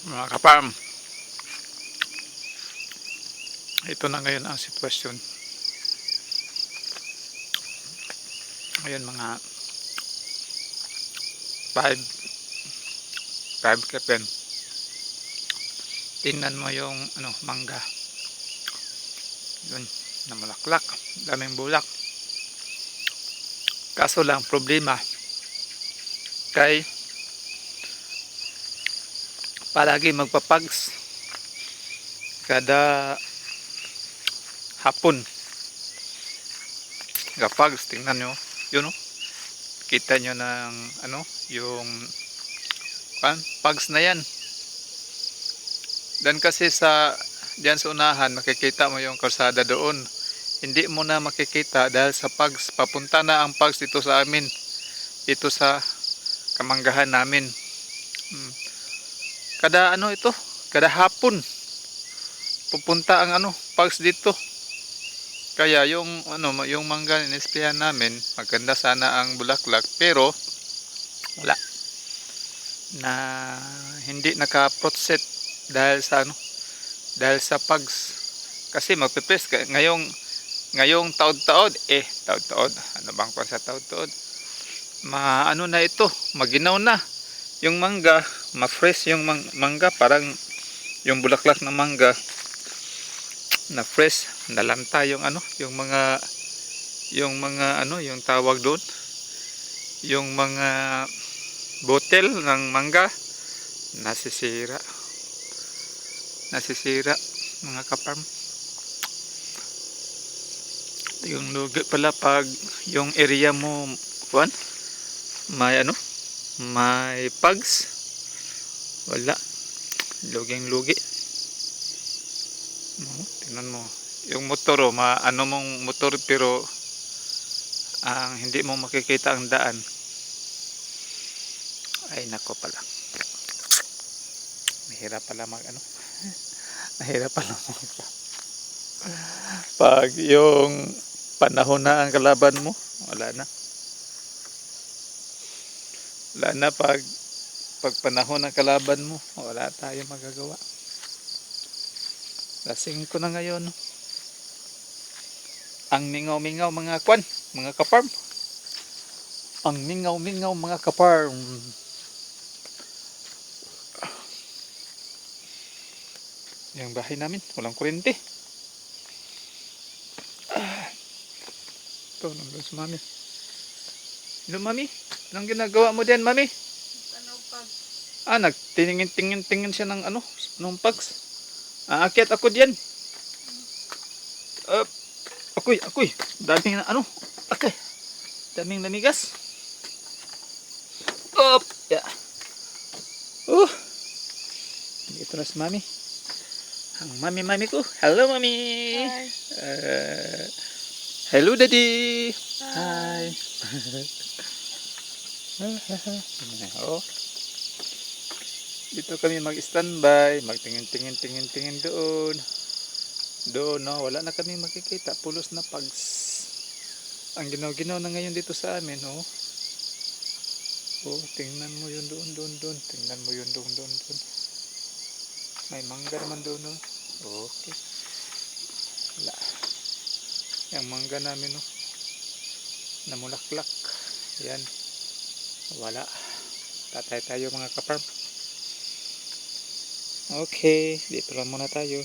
Mga kapam, ito na ngayon ang sitwasyon. Ngayon mga 5 kepen. Tingnan mo yung mangga. Yun, namulaklak. Daming bulak. Kaso lang problema kay palagi magpapags kada hapon. Gapags, tingnan nyo. Yun kita nyo ng yung pags na yan. Dan kasi diyan sa unahan makikita mo yung kalsada doon. Hindi mo na makikita dahil sa pags. Papunta na ang pags dito sa amin. Dito sa kamanggahan namin. Kada kada hapon pupunta ang pags dito. Kaya yung yung mangga inisprehan namin, maganda sana ang bulaklak pero wala na, hindi naka-fruit dahil sa pags. Kasi magpipres ngayong taod-taod taod-taod ano bang pa sa taod-taod na ito, maginaw na yung mangga, ma-fresh yung mangga, parang yung bulaklak ng mangga na fresh, nalanta yung yung tawag doon, yung mga botel ng mangga nasisira mga kapam. Yung lugi pala pag yung area mo may pags, wala, luging lugi. Tingnan mo yung motor mong motor pero ang hindi mo makikita ang daan. Ay nako pala, mahirap pala mahirap pala pag yung panahon na ang kalaban mo, wala na pag panahon ng kalaban mo, wala tayong magagawa. Lasing ko na ngayon. Ang mingaw-mingaw mga kaparm. Ang mingaw-mingaw mga kaparm. Yung bahay namin, walang kuryente. Ito, nandun si mami. Hello mami, anong ginagawa mo din mami? Nagtingin-tingin siya ng nung pags. Aakyat ako diyan. Ako'y. Daming okay. Daming namigas. Yeah. Dito na si mami. Ang mami ko. Hello mami. Hi. Hello daddy. Hi. Dito kami mag-standby, magtingin doon. Wala na kami makikita, pulos na pags. Ang ginaw na ngayon dito sa amin, tingnan mo yun doon. Tingnan mo yun doon. May mangga naman doon, Okay. Wala. Yung mangga namin, namulaklak. Yan. Wala. Tatay tayo mga kaparm. Okay, dito lang muna tayo.